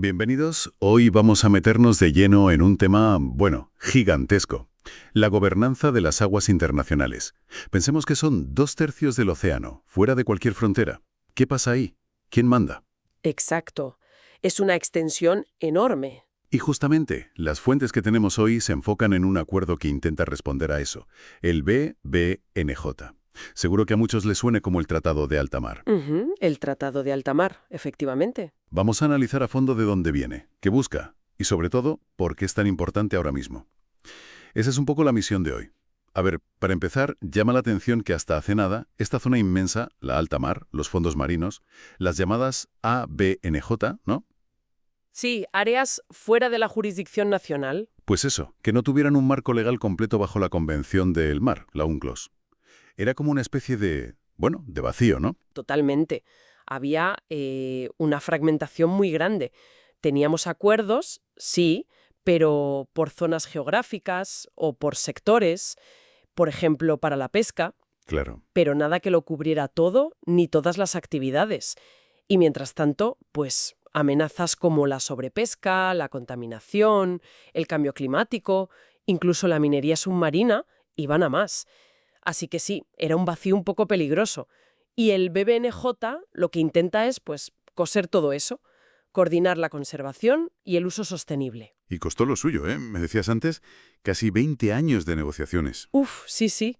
Bienvenidos. Hoy vamos a meternos de lleno en un tema, bueno, gigantesco. La gobernanza de las aguas internacionales. Pensemos que son 2/3 del océano, fuera de cualquier frontera. ¿Qué pasa ahí? ¿Quién manda? Exacto. Es una extensión enorme. Y justamente, las fuentes que tenemos hoy se enfocan en un acuerdo que intenta responder a eso, el BBNJ. Seguro que a muchos les suene como el Tratado de Alta Mar. El Tratado de Alta Mar, efectivamente. Vamos a analizar a fondo de dónde viene, qué busca y, sobre todo, por qué es tan importante ahora mismo. Esa es un poco la misión de hoy. A ver, para empezar, llama la atención que hasta hace nada, esta zona inmensa, la alta mar, los fondos marinos, las llamadas ABNJ, ¿no? Sí, áreas fuera de la jurisdicción nacional. Pues eso, que no tuvieran un marco legal completo bajo la Convención del Mar, la UNCLOS. Era como una especie de, bueno, de vacío, ¿no? Totalmente. Había una fragmentación muy grande. Teníamos acuerdos, sí, pero por zonas geográficas o por sectores, por ejemplo, para la pesca, Claro. pero nada que lo cubriera todo ni todas las actividades. Y mientras tanto, pues amenazas como la sobrepesca, la contaminación, el cambio climático, incluso la minería submarina, iban a más. Así que sí, era un vacío un poco peligroso. Y el BBNJ lo que intenta es, pues, coser todo eso, coordinar la conservación y el uso sostenible. Y costó lo suyo, ¿eh? Me decías antes, casi 20 años de negociaciones. Uf, sí, sí.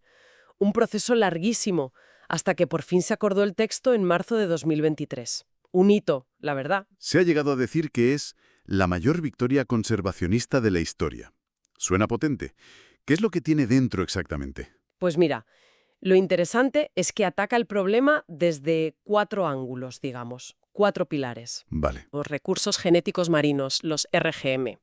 Un proceso larguísimo, hasta que por fin se acordó el texto en marzo de 2023. Un hito, la verdad. Se ha llegado a decir que es la mayor victoria conservacionista de la historia. Suena potente. ¿Qué es lo que tiene dentro exactamente? Pues mira, lo interesante es que ataca el problema desde 4 ángulos, digamos, 4 pilares. Vale. Los recursos genéticos marinos, los RGM,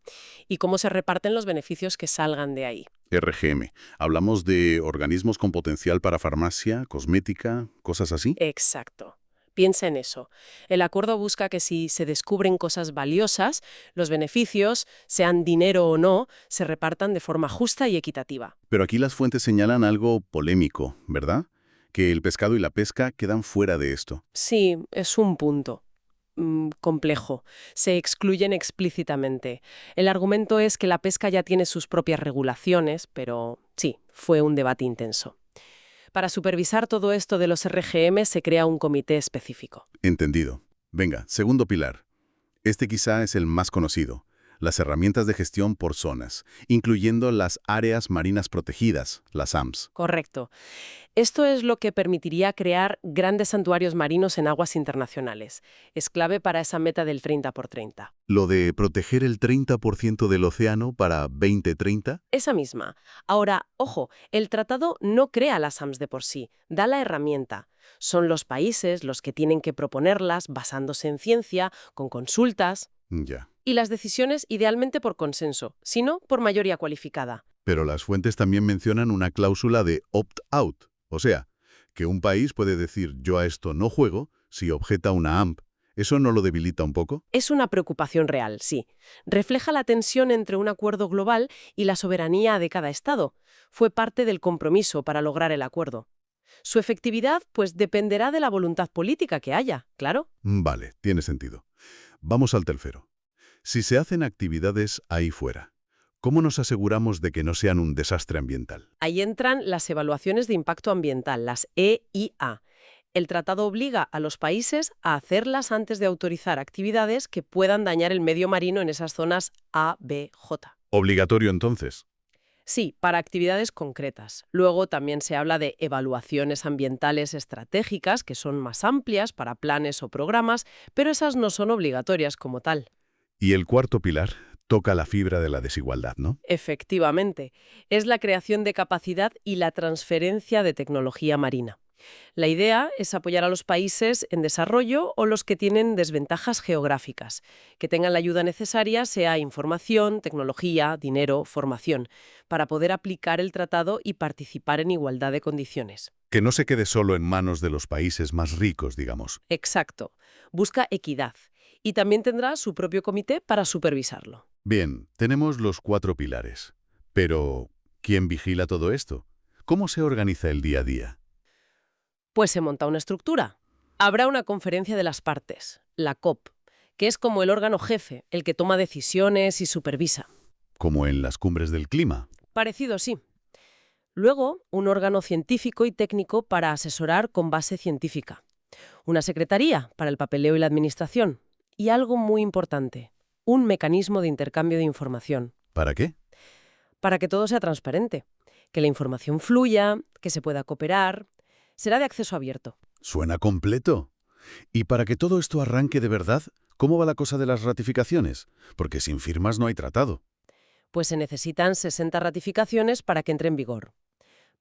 y cómo se reparten los beneficios que salgan de ahí. RGM. Hablamos de organismos con potencial para farmacia, cosmética, cosas así. Exacto. Piensa en eso. El acuerdo busca que si se descubren cosas valiosas, los beneficios, sean dinero o no, se repartan de forma justa y equitativa. Pero aquí las fuentes señalan algo polémico, ¿verdad? Que el pescado y la pesca quedan fuera de esto. Sí, es un punto. Complejo. Se excluyen explícitamente. El argumento es que la pesca ya tiene sus propias regulaciones, pero sí, fue un debate intenso. Para supervisar todo esto de los RGM se crea un comité específico. Entendido. Venga, segundo pilar. Este quizá es el más conocido. Las herramientas de gestión por zonas, incluyendo las áreas marinas protegidas, las AMS. Correcto. Esto es lo que permitiría crear grandes santuarios marinos en aguas internacionales. Es clave para esa meta del 30 por 30. Lo de proteger el 30% del océano para 2030. Esa misma. Ahora, ojo, el tratado no crea las AMS de por sí, da la herramienta. Son los países los que tienen que proponerlas basándose en ciencia, con consultas, Ya. y las decisiones idealmente por consenso, si no por mayoría cualificada. Pero las fuentes también mencionan una cláusula de opt-out, o sea, que un país puede decir yo a esto no juego si objeta una AMP. ¿Eso no lo debilita un poco? Es una preocupación real, sí. Refleja la tensión entre un acuerdo global y la soberanía de cada Estado. Fue parte del compromiso para lograr el acuerdo. Su efectividad, pues, dependerá de la voluntad política que haya, claro. Vale, tiene sentido. Vamos al tercero. Si se hacen actividades ahí fuera, ¿cómo nos aseguramos de que no sean un desastre ambiental? Ahí entran las evaluaciones de impacto ambiental, las EIA. El tratado obliga a los países a hacerlas antes de autorizar actividades que puedan dañar el medio marino en esas zonas A, B, J. Obligatorio entonces. Sí, para actividades concretas. Luego también se habla de evaluaciones ambientales estratégicas, que son más amplias para planes o programas, pero esas no son obligatorias como tal. Y el cuarto pilar toca la fibra de la desigualdad, ¿no? Efectivamente, es la creación de capacidad y la transferencia de tecnología marina. La idea es apoyar a los países en desarrollo o los que tienen desventajas geográficas, que tengan la ayuda necesaria, sea información, tecnología, dinero, formación, para poder aplicar el tratado y participar en igualdad de condiciones. Que no se quede solo en manos de los países más ricos, digamos. Exacto. Busca equidad. Y también tendrá su propio comité para supervisarlo. Bien, tenemos los 4 pilares. Pero, ¿quién vigila todo esto? ¿Cómo se organiza el día a día? Pues se monta una estructura. Habrá una conferencia de las partes, la COP, que es como el órgano jefe, el que toma decisiones y supervisa. Como en las cumbres del clima. Parecido, sí. Luego, un órgano científico y técnico para asesorar con base científica. Una secretaría para el papeleo y la administración. Y algo muy importante, un mecanismo de intercambio de información. ¿Para qué? Para que todo sea transparente, que la información fluya, que se pueda cooperar. Será de acceso abierto. Suena completo. Y para que todo esto arranque de verdad, ¿cómo va la cosa de las ratificaciones? Porque sin firmas no hay tratado. Pues se necesitan 60 ratificaciones para que entre en vigor.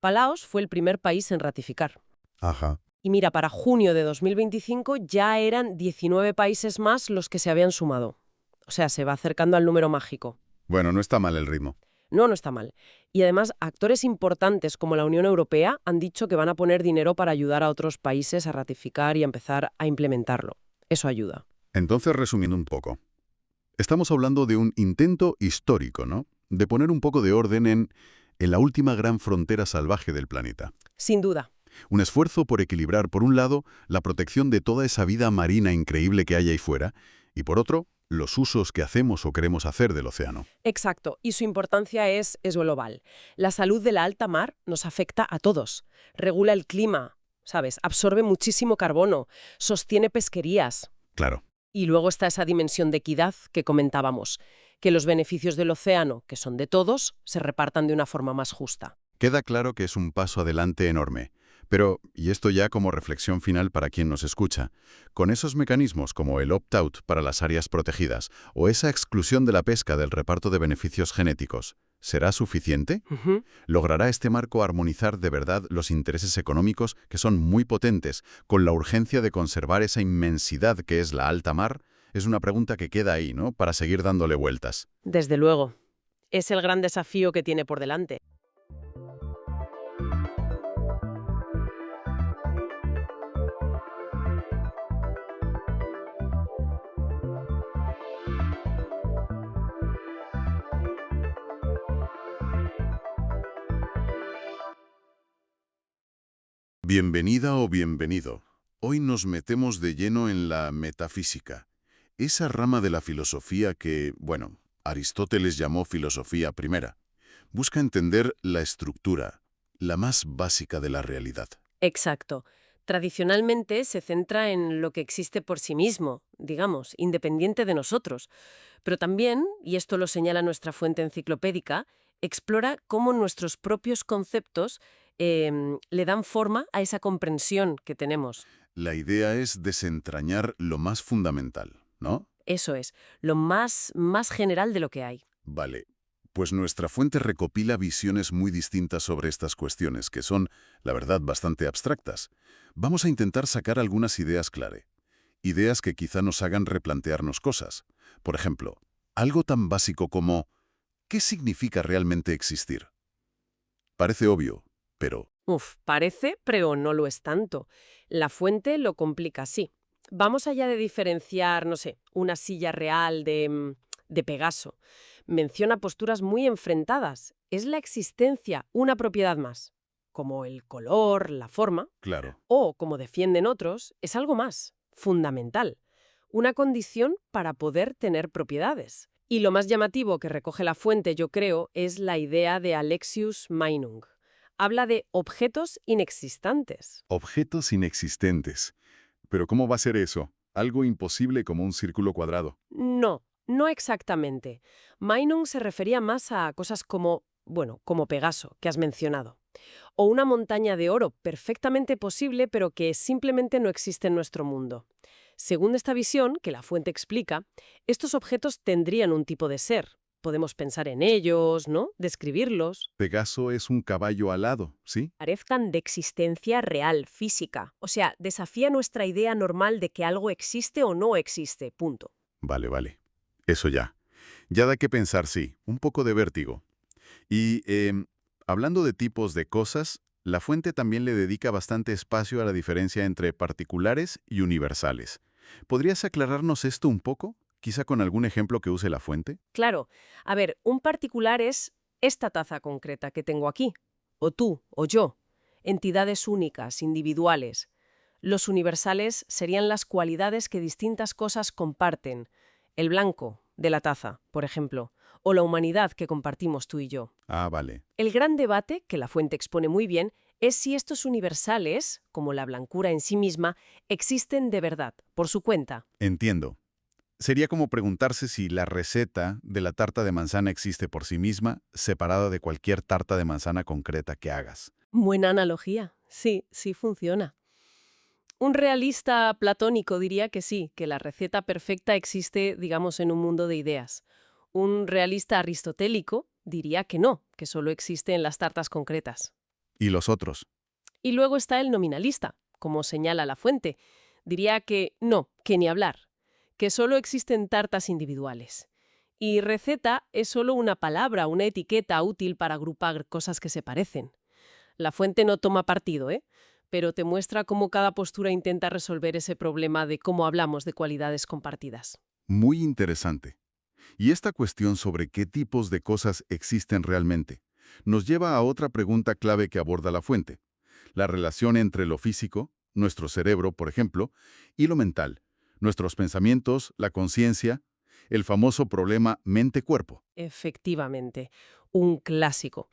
Palaos fue el primer país en ratificar. Ajá. Y mira, para junio de 2025 ya eran 19 países más los que se habían sumado. O sea, se va acercando al número mágico. Bueno, no está mal el ritmo. No, no está mal. Y además, actores importantes como la Unión Europea han dicho que van a poner dinero para ayudar a otros países a ratificar y a empezar a implementarlo. Eso ayuda. Entonces, resumiendo un poco. Estamos hablando de un intento histórico, ¿no? De poner un poco de orden en la última gran frontera salvaje del planeta. Sin duda. Un esfuerzo por equilibrar, por un lado, la protección de toda esa vida marina increíble que hay ahí fuera, y por otro, los usos que hacemos o queremos hacer del océano. Exacto, y su importancia es global. La salud de la alta mar nos afecta a todos. Regula el clima, ¿sabes? Absorbe muchísimo carbono, sostiene pesquerías. Claro. Y luego está esa dimensión de equidad que comentábamos, que los beneficios del océano, que son de todos, se repartan de una forma más justa. Queda claro que es un paso adelante enorme. Pero, y esto ya como reflexión final para quien nos escucha, con esos mecanismos como el opt-out para las áreas protegidas o esa exclusión de la pesca del reparto de beneficios genéticos, ¿será suficiente? ¿Logrará este marco armonizar de verdad los intereses económicos, que son muy potentes, con la urgencia de conservar esa inmensidad que es la alta mar? Es una pregunta que queda ahí, ¿no?, para seguir dándole vueltas. Desde luego. Es el gran desafío que tiene por delante. Bienvenida o bienvenido. Hoy nos metemos de lleno en la metafísica, esa rama de la filosofía que, bueno, Aristóteles llamó filosofía primera. Busca entender la estructura, la más básica de la realidad. Exacto. Tradicionalmente se centra en lo que existe por sí mismo, digamos, independiente de nosotros. Pero también, y esto lo señala nuestra fuente enciclopédica, explora cómo nuestros propios conceptos le dan forma a esa comprensión que tenemos. La idea es desentrañar lo más fundamental, ¿no? Eso es, lo más general de lo que hay. Vale. Pues nuestra fuente recopila visiones muy distintas sobre estas cuestiones, que son, la verdad, bastante abstractas. Vamos a intentar sacar algunas ideas clave. Ideas que quizá nos hagan replantearnos cosas. Por ejemplo, algo tan básico como ¿qué significa realmente existir? Parece obvio, pero Parece, pero no lo es tanto. La fuente lo complica así. Vamos allá de diferenciar, no sé, una silla real de Pegaso. Menciona posturas muy enfrentadas. ¿Es la existencia una propiedad más? Como el color, la forma. claro. O, como defienden otros, es algo más, fundamental. Una condición para poder tener propiedades. Y lo más llamativo que recoge la fuente, yo creo, es la idea de Alexius Meinung. Habla de objetos inexistentes. Objetos inexistentes. Pero ¿cómo va a ser eso? Algo imposible como un círculo cuadrado. No, no exactamente. Meinung se refería más a cosas como, bueno, como Pegaso, que has mencionado. O una montaña de oro perfectamente posible, pero que simplemente no existe en nuestro mundo. Según esta visión, que la fuente explica, estos objetos tendrían un tipo de ser. Podemos pensar en ellos, ¿no? Describirlos. Pegaso es un caballo alado, ¿sí? Parezcan de existencia real, física. O sea, desafía nuestra idea normal de que algo existe o no existe, punto. Vale, vale. Eso ya. Ya da que pensar, sí. Un poco de vértigo. Y, hablando de tipos de cosas, la fuente también le dedica bastante espacio a la diferencia entre particulares y universales. ¿Podrías aclararnos esto un poco? Quizá con algún ejemplo que use la fuente. Claro. A ver, un particular es esta taza concreta que tengo aquí. O tú, o yo. Entidades únicas, individuales. Los universales serían las cualidades que distintas cosas comparten. El blanco, de la taza, por ejemplo, o la humanidad que compartimos tú y yo. Ah, vale. El gran debate, que la fuente expone muy bien, es si estos universales, como la blancura en sí misma, existen de verdad, por su cuenta. Entiendo. Sería como preguntarse si la receta de la tarta de manzana existe por sí misma, separada de cualquier tarta de manzana concreta que hagas. Buena analogía. Sí, sí funciona. Un realista platónico diría que sí, que la receta perfecta existe, digamos, en un mundo de ideas. Un realista aristotélico diría que no, que solo existe en las tartas concretas. ¿Y los otros? Y luego está el nominalista, como señala la fuente. Diría que no, que ni hablar, que solo existen tartas individuales. Y receta es solo una palabra, una etiqueta útil para agrupar cosas que se parecen. La fuente no toma partido, pero te muestra cómo cada postura intenta resolver ese problema de cómo hablamos de cualidades compartidas. Muy interesante. Y esta cuestión sobre qué tipos de cosas existen realmente nos lleva a otra pregunta clave que aborda la fuente. La relación entre lo físico, nuestro cerebro, por ejemplo, y lo mental, nuestros pensamientos, la conciencia, el famoso problema mente-cuerpo. Efectivamente, un clásico.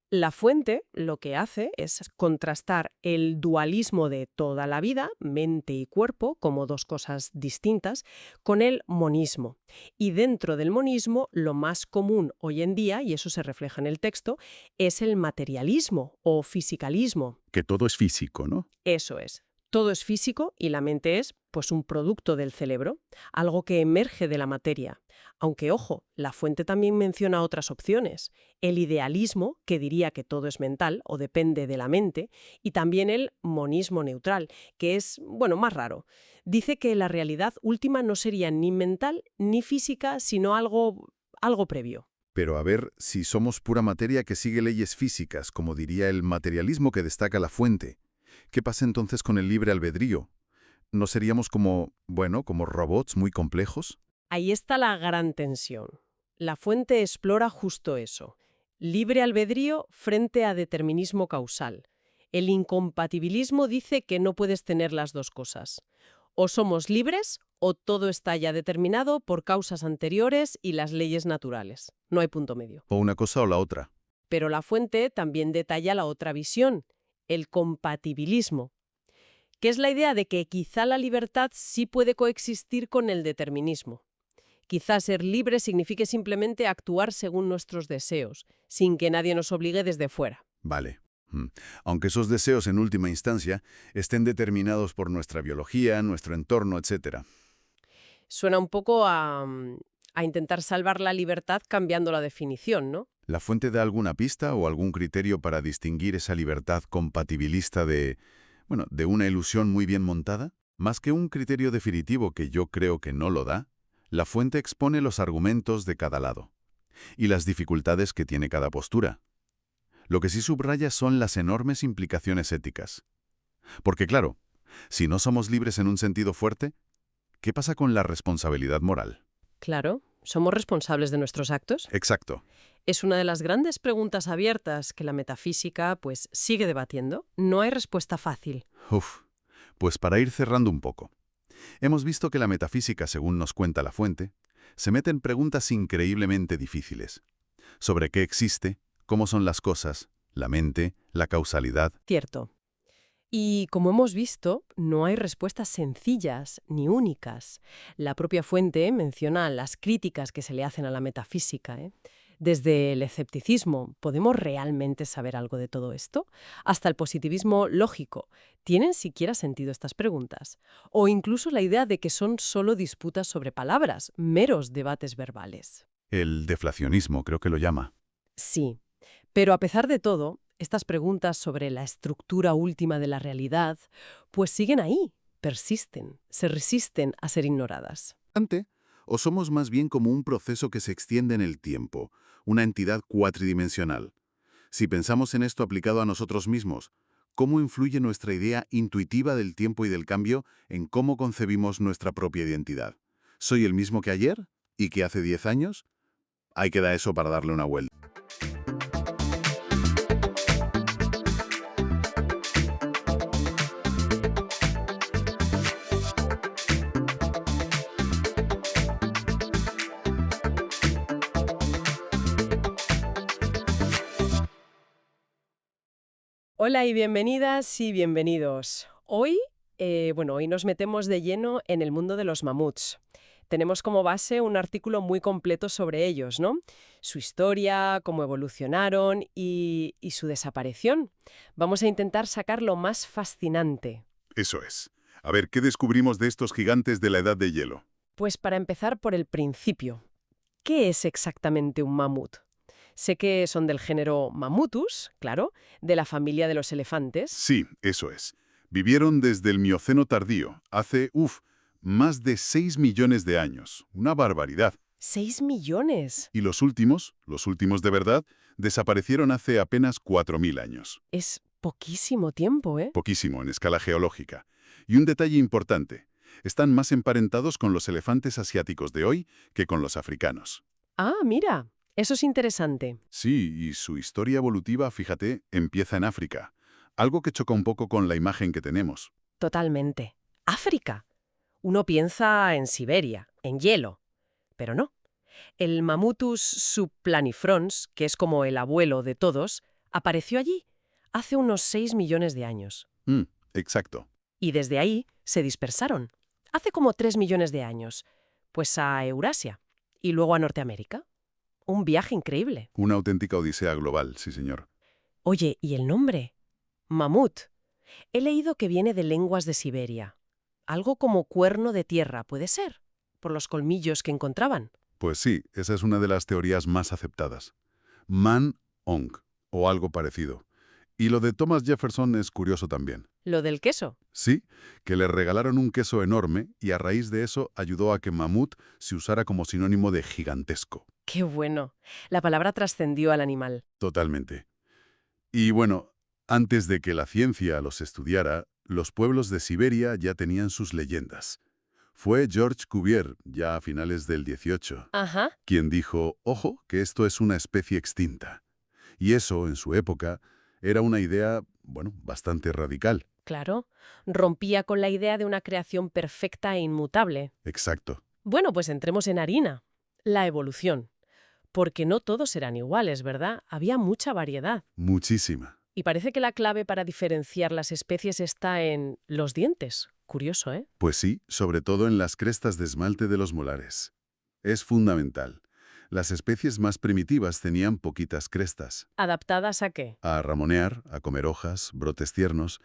La fuente lo que hace es contrastar el dualismo de toda la vida, mente y cuerpo, como dos cosas distintas, con el monismo. Y dentro del monismo, lo más común hoy en día, y eso se refleja en el texto, es el materialismo o fisicalismo. Que todo es físico, ¿no? Eso es. Todo es físico y la mente es, pues, un producto del cerebro, algo que emerge de la materia. Aunque, ojo, la fuente también menciona otras opciones. El idealismo, que diría que todo es mental o depende de la mente, y también el monismo neutral, que es, bueno, más raro. Dice que la realidad última no sería ni mental ni física, sino algo previo. Pero a ver, si somos pura materia que sigue leyes físicas, como diría el materialismo que destaca la fuente, ¿qué pasa entonces con el libre albedrío? ¿No seríamos como, bueno, como robots muy complejos? Ahí está la gran tensión. La fuente explora justo eso. Libre albedrío frente a determinismo causal. El incompatibilismo dice que no puedes tener las dos cosas. O somos libres o todo está ya determinado por causas anteriores y las leyes naturales. No hay punto medio. O una cosa o la otra. Pero la fuente también detalla la otra visión, el compatibilismo, que es la idea de que quizá la libertad sí puede coexistir con el determinismo. Quizá ser libre signifique simplemente actuar según nuestros deseos, sin que nadie nos obligue desde fuera. Vale. Aunque esos deseos en última instancia estén determinados por nuestra biología, nuestro entorno, etc. Suena un poco a intentar salvar la libertad cambiando la definición, ¿no? ¿La fuente da alguna pista o algún criterio para distinguir esa libertad compatibilista de una ilusión muy bien montada? Más que un criterio definitivo que yo creo que no lo da, la fuente expone los argumentos de cada lado y las dificultades que tiene cada postura. Lo que sí subraya son las enormes implicaciones éticas. Porque claro, si no somos libres en un sentido fuerte, ¿qué pasa con la responsabilidad moral? Claro, ¿somos responsables de nuestros actos? Exacto. Es una de las grandes preguntas abiertas que la metafísica pues sigue debatiendo. No hay respuesta fácil. Pues para ir cerrando un poco. Hemos visto que la metafísica, según nos cuenta la fuente, se mete en preguntas increíblemente difíciles. Sobre qué existe, cómo son las cosas, la mente, la causalidad. Cierto. Y como hemos visto, no hay respuestas sencillas ni únicas. La propia fuente menciona las críticas que se le hacen a la metafísica. Desde el escepticismo, ¿podemos realmente saber algo de todo esto? Hasta el positivismo lógico. ¿Tienen siquiera sentido estas preguntas? O incluso la idea de que son solo disputas sobre palabras, meros debates verbales. El deflacionismo, creo que lo llama. Sí, pero a pesar de todo, estas preguntas sobre la estructura última de la realidad, pues siguen ahí, persisten, se resisten a ser ignoradas. ¿O somos más bien como un proceso que se extiende en el tiempo, una entidad cuatridimensional? Si pensamos en esto aplicado a nosotros mismos, ¿cómo influye nuestra idea intuitiva del tiempo y del cambio en cómo concebimos nuestra propia identidad? ¿Soy el mismo que ayer? ¿Y que hace 10 años? Ahí queda eso para darle una vuelta. Hola y bienvenidas y bienvenidos. Hoy nos metemos de lleno en el mundo de los mamuts. Tenemos como base un artículo muy completo sobre ellos, ¿no? Su historia, cómo evolucionaron y su desaparición. Vamos a intentar sacar lo más fascinante. Eso es. A ver, ¿qué descubrimos de estos gigantes de la edad de hielo? Pues para empezar por el principio. ¿Qué es exactamente un mamut? Sé que son del género Mammutus, claro, de la familia de los elefantes. Sí, eso es. Vivieron desde el Mioceno tardío, hace, más de 6 millones de años. Una barbaridad. 6 millones. Y los últimos de verdad, desaparecieron hace apenas 4.000 años. Es poquísimo tiempo, ¿eh? Poquísimo en escala geológica. Y un detalle importante, están más emparentados con los elefantes asiáticos de hoy que con los africanos. Ah, mira, eso es interesante. Sí, y su historia evolutiva, fíjate, empieza en África. Algo que choca un poco con la imagen que tenemos. Totalmente. África. Uno piensa en Siberia, en hielo. Pero no. El Mammutus subplanifrons, que es como el abuelo de todos, apareció allí hace unos 6 millones de años. Mm, exacto. Y desde ahí se dispersaron, hace como 3 millones de años, pues a Eurasia y luego a Norteamérica. Un viaje increíble. Una auténtica odisea global, sí señor. Oye, ¿y el nombre? Mamut. He leído que viene de lenguas de Siberia. Algo como cuerno de tierra, ¿puede ser? Por los colmillos que encontraban. Pues sí, esa es una de las teorías más aceptadas. Man-ong, o algo parecido. Y lo de Thomas Jefferson es curioso también. Lo del queso. Sí, que le regalaron un queso enorme y a raíz de eso ayudó a que mamut se usara como sinónimo de gigantesco. ¡Qué bueno! La palabra trascendió al animal. Totalmente. Y bueno, antes de que la ciencia los estudiara, los pueblos de Siberia ya tenían sus leyendas. Fue George Cuvier, ya a finales del 18, Ajá, quien dijo, ojo, que esto es una especie extinta. Y eso, en su época, era una idea, bueno, bastante radical. claro. Rompía con la idea de una creación perfecta e inmutable. Exacto. Bueno, pues entremos en harina. La evolución. Porque no todos eran iguales, ¿verdad? Había mucha variedad. Muchísima. Y parece que la clave para diferenciar las especies está en los dientes. Curioso, ¿eh? Pues sí, sobre todo en las crestas de esmalte de los molares. Es fundamental. Las especies más primitivas tenían poquitas crestas. ¿Adaptadas a qué? A ramonear, a comer hojas, brotes tiernos,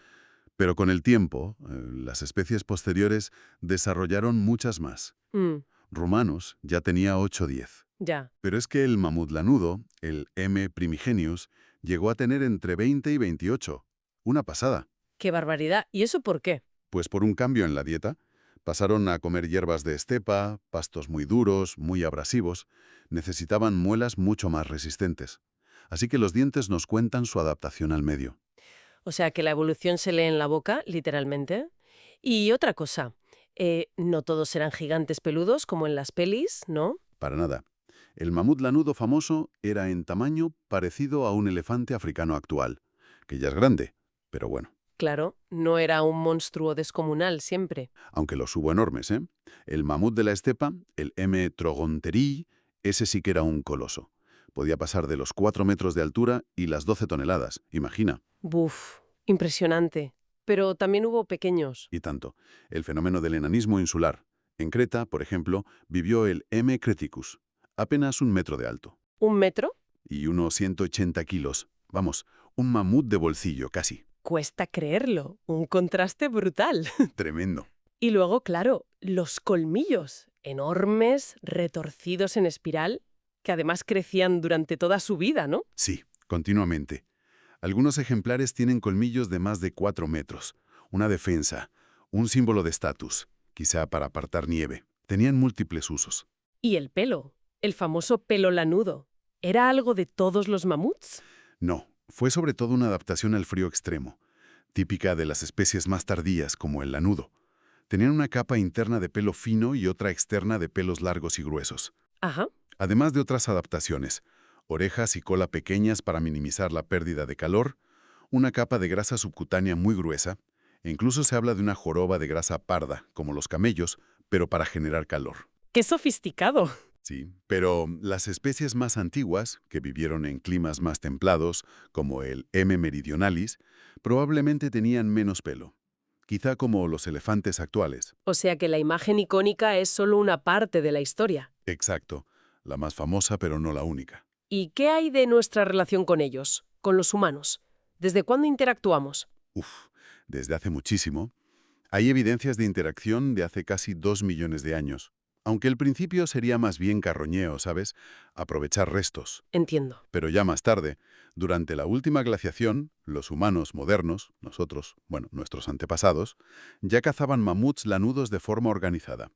pero con el tiempo, las especies posteriores desarrollaron muchas más. Mm, Romanos ya tenía 8 o 10. ya. Pero es que el mamut lanudo, el M. primigenius, llegó a tener entre 20 y 28. Una pasada. ¡Qué barbaridad! ¿Y eso por qué? Pues por un cambio en la dieta, pasaron a comer hierbas de estepa, pastos muy duros, muy abrasivos, necesitaban muelas mucho más resistentes. Así que los dientes nos cuentan su adaptación al medio. O sea, que la evolución se lee en la boca, literalmente. Y otra cosa, no todos eran gigantes peludos como en las pelis, ¿no? Para nada. El mamut lanudo famoso era en tamaño parecido a un elefante africano actual, que ya es grande, pero bueno, Claro, no era un monstruo descomunal siempre. aunque los hubo enormes, ¿eh? El mamut de la estepa, el M. trogonterii, ese sí que era un coloso. Podía pasar de los 4 metros de altura y las 12 toneladas, imagina. Buf, impresionante. Pero también hubo pequeños. Y tanto. El fenómeno del enanismo insular. En Creta, por ejemplo, vivió el M. creticus, apenas 1 metro de alto. ¿Un metro? Y unos 180 kilos. Vamos, un mamut de bolsillo, casi. Cuesta creerlo. Un contraste brutal. Tremendo. Y luego, claro, los colmillos. Enormes, retorcidos en espiral, que además crecían durante toda su vida, ¿no? Sí, continuamente. Algunos ejemplares tienen colmillos de más de 4 metros. Una defensa, un símbolo de estatus, quizá para apartar nieve. Tenían múltiples usos. Y el pelo, el famoso pelo lanudo. ¿Era algo de todos los mamuts? No, fue sobre todo una adaptación al frío extremo, típica de las especies más tardías, como el lanudo. Tenían una capa interna de pelo fino y otra externa de pelos largos y gruesos. Ajá. Además de otras adaptaciones, orejas y cola pequeñas para minimizar la pérdida de calor, una capa de grasa subcutánea muy gruesa, e incluso se habla de una joroba de grasa parda, como los camellos, pero para generar calor. ¡Qué sofisticado! Sí, pero las especies más antiguas, que vivieron en climas más templados, como el M. meridionalis, probablemente tenían menos pelo, quizá como los elefantes actuales. O sea que la imagen icónica es solo una parte de la historia. Exacto, la más famosa pero no la única. ¿Y qué hay de nuestra relación con ellos, con los humanos? ¿Desde cuándo interactuamos? Uf, desde hace muchísimo. Hay evidencias de interacción de hace casi 2 millones de años, aunque el principio sería más bien carroñeo, ¿sabes? Aprovechar restos. Entiendo. Pero ya más tarde, durante la última glaciación, los humanos modernos, nosotros, bueno, nuestros antepasados, ya cazaban mamuts lanudos de forma organizada.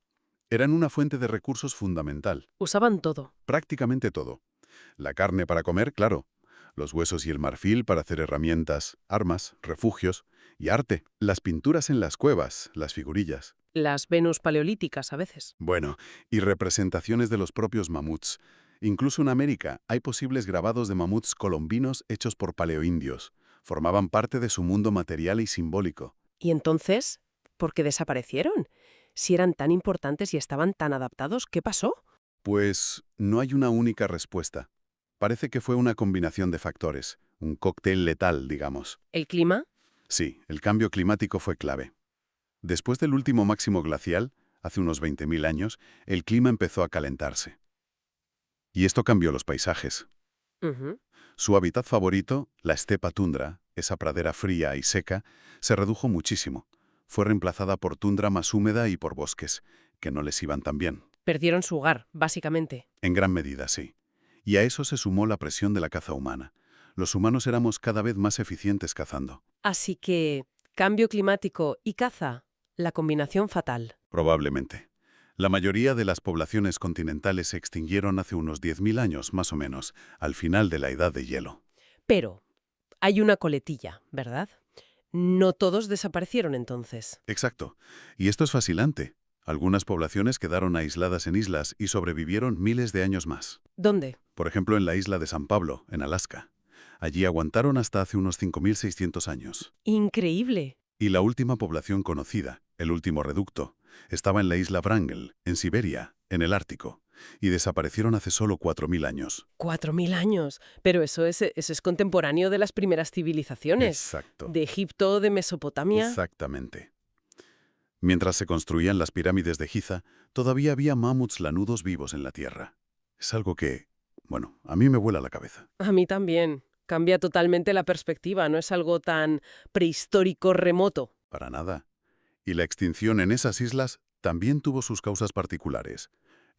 Eran una fuente de recursos fundamental, Usaban todo. prácticamente todo. La carne para comer, claro. Los huesos y el marfil para hacer herramientas, armas, refugios y arte. Las pinturas en las cuevas, las figurillas. Las Venus paleolíticas a veces. Bueno, y representaciones de los propios mamuts. Incluso en América hay posibles grabados de mamuts colombinos hechos por paleoindios. Formaban parte de su mundo material y simbólico. ¿Y entonces? ¿Por qué desaparecieron? Si eran tan importantes y estaban tan adaptados, ¿qué pasó? Pues no hay una única respuesta. Parece que fue una combinación de factores, un cóctel letal, digamos. ¿El clima? Sí, el cambio climático fue clave. Después del último máximo glacial, hace unos 20.000 años, el clima empezó a calentarse. Y esto cambió los paisajes. Ujú. Su hábitat favorito, la estepa tundra, esa pradera fría y seca, se redujo muchísimo. Fue reemplazada por tundra más húmeda y por bosques, que no les iban tan bien. Perdieron su hogar, básicamente. En gran medida, sí. Y a eso se sumó la presión de la caza humana. Los humanos éramos cada vez más eficientes cazando. Así que, cambio climático y caza, la combinación fatal. Probablemente. La mayoría de las poblaciones continentales se extinguieron hace unos 10.000 años, más o menos, al final de la Edad de Hielo. Pero hay una coletilla, ¿verdad? No todos desaparecieron entonces. Exacto. Y esto es fascinante. Algunas poblaciones quedaron aisladas en islas y sobrevivieron miles de años más. ¿Dónde? Por ejemplo, en la isla de San Pablo, en Alaska. Allí aguantaron hasta hace unos 5.600 años. Increíble. Y la última población conocida, el último reducto, estaba en la isla Wrangel, en Siberia, en el Ártico, y desaparecieron hace solo 4.000 años. 4000 años. Pero eso es contemporáneo de las primeras civilizaciones. Exacto. De Egipto, de Mesopotamia. Exactamente. Mientras se construían las pirámides de Giza, todavía había mamuts lanudos vivos en la Tierra. Es algo que, bueno, a mí me vuela la cabeza. A mí también. Cambia totalmente la perspectiva, no es algo tan prehistórico remoto. Para nada. Y la extinción en esas islas también tuvo sus causas particulares.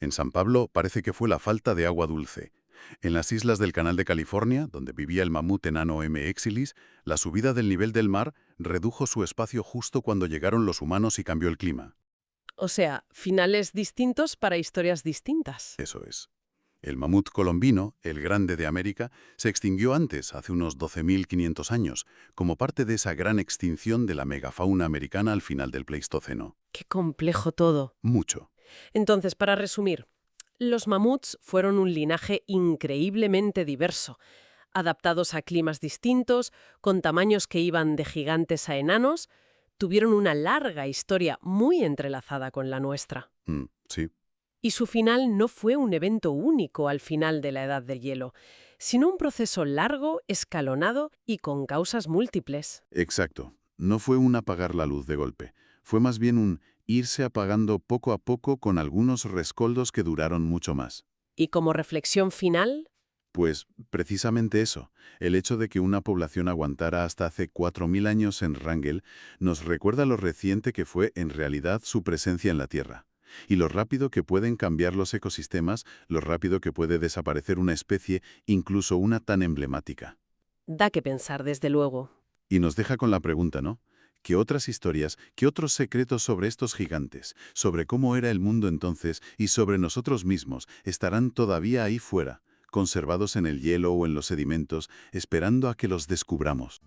En San Pablo parece que fue la falta de agua dulce. En las islas del Canal de California, donde vivía el mamut enano M. exilis, la subida del nivel del mar redujo su espacio justo cuando llegaron los humanos y cambió el clima. O sea, finales distintos para historias distintas. Eso es. El mamut colombino, el grande de América, se extinguió antes, hace unos 12.500 años, como parte de esa gran extinción de la megafauna americana al final del Pleistoceno. Qué complejo todo. Mucho. Entonces, para resumir, los mamuts fueron un linaje increíblemente diverso, adaptados a climas distintos, con tamaños que iban de gigantes a enanos, tuvieron una larga historia muy entrelazada con la nuestra. Sí. Y su final no fue un evento único al final de la Edad de Hielo, sino un proceso largo, escalonado y con causas múltiples. Exacto. No fue un apagar la luz de golpe. Fue más bien un irse apagando poco a poco con algunos rescoldos que duraron mucho más. Y como reflexión final, Pues precisamente eso, el hecho de que una población aguantara hasta hace 4.000 años en Wrangel nos recuerda lo reciente que fue en realidad su presencia en la Tierra. Y lo rápido que pueden cambiar los ecosistemas, lo rápido que puede desaparecer una especie, incluso una tan emblemática. da que pensar, desde luego. Y nos deja con la pregunta, ¿no? ¿Qué otras historias, qué otros secretos sobre estos gigantes, sobre cómo era el mundo entonces y sobre nosotros mismos estarán todavía ahí fuera, conservados en el hielo o en los sedimentos, esperando a que los descubramos?